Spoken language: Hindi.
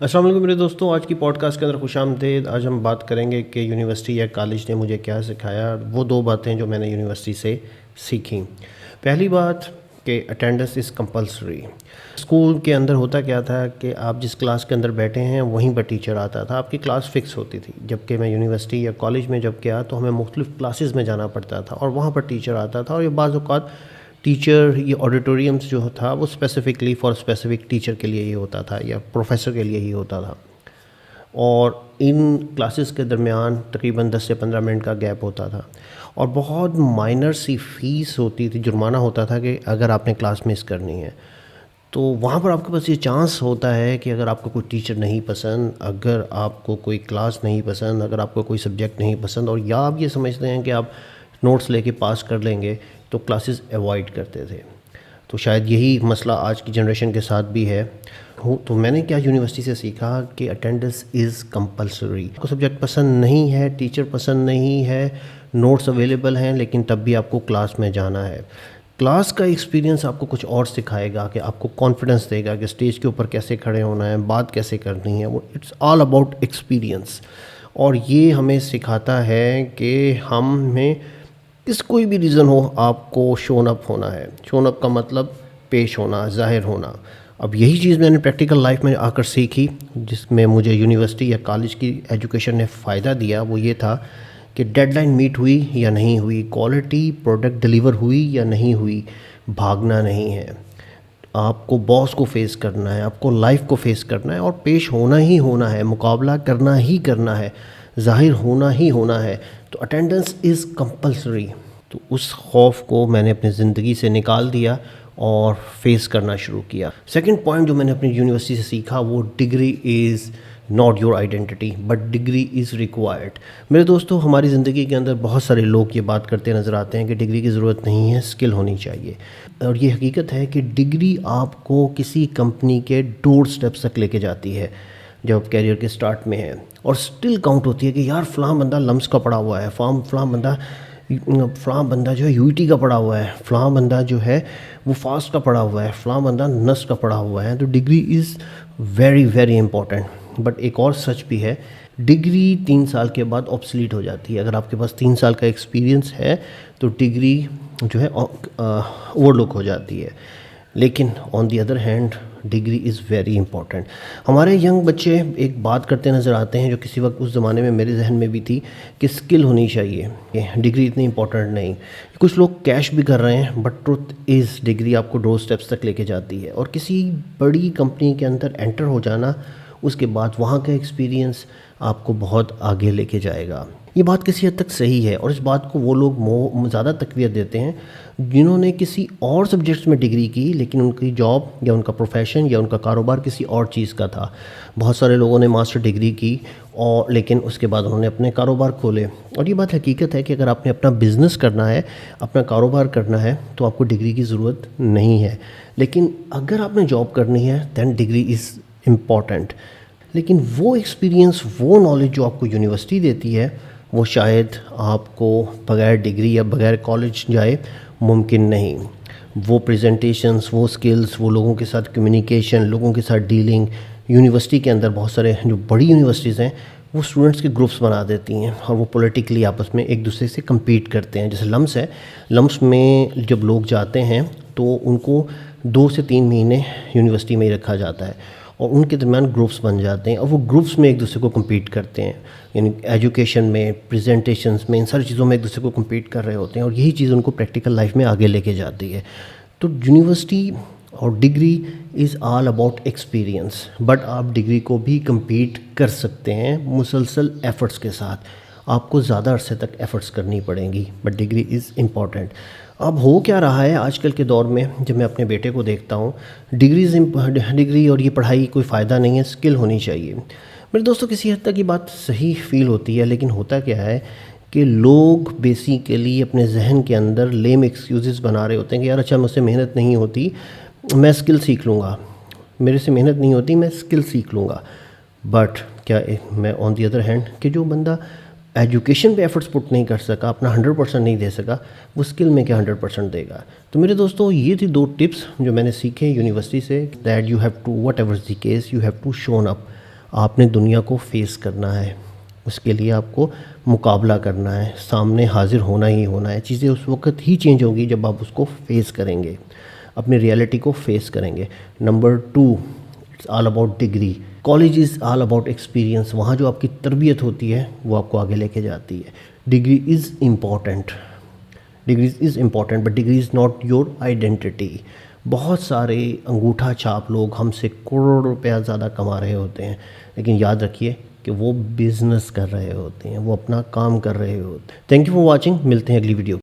अस्सलाम वालेकुम मेरे दोस्तों, आज की पॉडकास्ट के अंदर खुशामदीद। आज हम बात करेंगे कि यूनिवर्सिटी या कॉलेज ने मुझे क्या सिखाया। वो दो बातें जो मैंने यूनिवर्सिटी से सीखी। पहली बात कि अटेंडेंस इज़ कंपलसरी। स्कूल के अंदर होता क्या था कि आप जिस क्लास के अंदर बैठे हैं वहीं पर टीचर आता था, आपकी क्लास फ़िक्स होती थी। जबकि मैं यूनिवर्सिटी या कॉलेज में जब गया तो हमें मुख्तलिफ़ क्लासेस में जाना पड़ता था और वहाँ पर टीचर आता था। और ये बाज़ औक़ात टीचर, ये ऑडिटोरियम्स जो था वो स्पेसिफ़िकली फॉर स्पेसिफ़िक टीचर के लिए ही होता था या प्रोफेसर के लिए ही होता था। और इन क्लासेस के दरमियान तकरीबन 10 से 15 मिनट का गैप होता था और बहुत माइनर सी फ़ीस होती थी, जुर्माना होता था कि अगर आपने क्लास मिस करनी है। तो वहाँ पर आपके पास ये चांस होता है कि अगर आपको कोई टीचर नहीं पसंद, अगर आपको कोई क्लास नहीं पसंद, अगर आपको कोई सब्जेक्ट नहीं पसंद और या आप ये समझते हैं कि आप नोट्स लेके पास कर लेंगे, तो क्लासेस अवॉइड करते थे। तो शायद यही मसला आज की जनरेशन के साथ भी है। तो मैंने क्या यूनिवर्सिटी से सीखा कि अटेंडेंस इज़ कंपलसरी। आपको सब्जेक्ट पसंद नहीं है, टीचर पसंद नहीं है, नोट्स अवेलेबल हैं, लेकिन तब भी आपको क्लास में जाना है। क्लास का एक्सपीरियंस आपको कुछ और सिखाएगा, कि आपको कॉन्फिडेंस देगा कि स्टेज के ऊपर कैसे खड़े होना है, बात कैसे करनी है। वो इट्स ऑल अबाउट एक्सपीरियंस। और ये हमें सिखाता है कि हमें किस कोई भी रीज़न हो, आपको शोन अप होना है। शोन अप का मतलब पेश होना, ज़ाहिर होना। अब यही चीज़ मैंने प्रैक्टिकल लाइफ में आकर सीखी, जिसमें मुझे यूनिवर्सिटी या कॉलेज की एजुकेशन ने फ़ायदा दिया। वो ये था कि डेडलाइन मीट हुई या नहीं हुई, क्वालिटी प्रोडक्ट डिलीवर हुई या नहीं हुई, भागना नहीं है। आपको बॉस को फेस करना है, आपको लाइफ को फेस करना है और पेश होना ही होना है, मुकाबला करना ही करना है, ज़ाहिर होना ही होना है। तो अटेंडेंस इज़ कंपलसरी। तो उस खौफ को मैंने अपनी ज़िंदगी से निकाल दिया और फेस करना शुरू किया। सेकंड पॉइंट जो मैंने अपनी यूनिवर्सिटी से सीखा, वो degree is not your identity but degree is required. मेरे दोस्तों, हमारी ज़िंदगी के अंदर बहुत सारे लोग ये बात करते नज़र आते हैं कि डिग्री की ज़रूरत नहीं है, स्किल होनी चाहिए। और ये हकीकत है कि डिग्री आपको किसी कंपनी के डोर स्टेप्स तक लेके जाती है जब आप कैरियर के स्टार्ट में है, और स्टिल काउंट होती है कि यार फ़लाँ बंदा लम्स का पढ़ा हुआ है, फ़लाँ बंदा जो है यूईटी का पढ़ा हुआ है, फ़लाँ बंदा जो है वो फास्ट का पढ़ा हुआ है, फ़लाँ बंदा नस का पढ़ा हुआ है। तो degree is very very important. But एक और सच भी है, डिग्री 3 साल के बाद ऑब्सलीट हो जाती है। अगर आपके पास 3 साल का एक्सपीरियंस है तो डिग्री जो है ओवरलुक हो जाती है। लेकिन on the other hand degree is very important. हमारे यंग बच्चे एक बात करते नज़र आते हैं जो किसी वक्त उस ज़माने में मेरे जहन में भी थी, कि स्किल होनी चाहिए, कि डिग्री इतनी इंपॉर्टेंट नहीं। कुछ लोग कैश भी कर रहे हैं, बट ट्रुथ इज़ डिग्री आपको डोर स्टेप्स तक लेके जाती है। और किसी बड़ी कंपनी के अंदर एंटर हो जाना, उसके बाद वहाँ का एक्सपीरियंस आपको बहुत आगे लेके जाएगा। ये बात किसी हद तक सही है, और इस बात को वो लोग ज़्यादा तक़वियत देते हैं जिन्होंने किसी और सब्जेक्ट्स में डिग्री की, लेकिन उनकी जॉब या उनका प्रोफेशन या उनका कारोबार किसी और चीज़ का था। बहुत सारे लोगों ने मास्टर डिग्री की और लेकिन उसके बाद उन्होंने अपने कारोबार खोले। और ये बात हकीकत है कि अगर आपने अपना बिज़नेस करना है, अपना कारोबार करना है, तो आपको डिग्री की ज़रूरत नहीं है। लेकिन अगर आपने जॉब करनी है, दैन डिग्री इज़ इम्पॉर्टेंट। लेकिन वो एक्सपीरियंस, वो नॉलेज जो आपको यूनिवर्सिटी देती है, वो शायद आपको बग़ैर डिग्री या बग़ैर कॉलेज जाए मुमकिन नहीं। वो प्रेजेंटेशंस, वो स्किल्स, वो लोगों के साथ कम्युनिकेशन, लोगों के साथ डीलिंग। यूनिवर्सिटी के अंदर बहुत सारे जो बड़ी यूनिवर्सिटीज़ हैं, वो स्टूडेंट्स के ग्रुप्स बना देती हैं और वो पॉलिटिकली आपस में एक दूसरे से कम्पीट करते हैं। जैसे लम्स है, लम्स में जब लोग जाते हैं तो उनको 2 से 3 महीने यूनिवर्सिटी में ही रखा जाता है और उनके दरमियान ग्रुप्स बन जाते हैं और वो ग्रुप्स में एक दूसरे को कम्पीट करते हैं। यानी एजुकेशन में, प्रेजेंटेशंस में, इन सारी चीज़ों में एक दूसरे को कम्पीट कर रहे होते हैं और यही चीज़ उनको प्रैक्टिकल लाइफ में आगे लेके जाती है। तो यूनिवर्सिटी और degree is all about experience. But आप डिग्री को भी कम्पीट कर सकते हैं मुसलसल एफ़र्ट्स के साथ। आपको ज़्यादा अरसे तक एफ़र्ट्स करनी पड़ेंगी, बट डिग्री इज़ इम्पॉर्टेंट। अब हो क्या रहा है आजकल के दौर में, जब मैं अपने बेटे को देखता हूँ, डिग्री और ये पढ़ाई कोई फ़ायदा नहीं है, स्किल होनी चाहिए। मेरे दोस्तों, किसी हद तक ये बात सही फ़ील होती है, लेकिन होता क्या है कि लोग बेसिकली अपने जहन के अंदर लेम एक्सक्यूज़ेस बना रहे होते हैं कि यार अच्छा, मुझसे मेहनत नहीं होती, मैं स्किल सीख लूँगा, मेरे से मेहनत नहीं होती, मैं स्किल सीख लूँगा। बट क्या मैं ऑन दी अदर हैंड, कि जो बंदा एजुकेशन पे एफर्ट्स पुट नहीं कर सका, अपना 100% नहीं दे सका, वो स्किल में क्या 100% देगा। तो मेरे दोस्तों, ये थी 2 टिप्स जो मैंने सीखे यूनिवर्सिटी से, that you have to, whatever the case, you have to shown up. आपने दुनिया को फेस करना है, उसके लिए आपको मुकाबला करना है, सामने हाज़िर होना ही होना है। चीज़ें उस वक़्त ही चेंज होंगी जब आप उसको फेस करेंगे, अपनी रियलिटी को फेस करेंगे। Number 2, it's all about degree. College is all about experience. वहाँ जो आपकी तरबियत होती है वो आपको आगे लेके जाती है। Degree is important, degrees is important, but degree is not your identity. बहुत सारे अंगूठा छाप लोग हमसे करोड़ों रुपया ज़्यादा कमा रहे होते हैं, लेकिन याद रखिए कि वो बिज़नेस कर रहे होते हैं, वो अपना काम कर रहे होते हैं। थैंक यू फॉर वॉचिंग, मिलते हैं अगली वीडियो।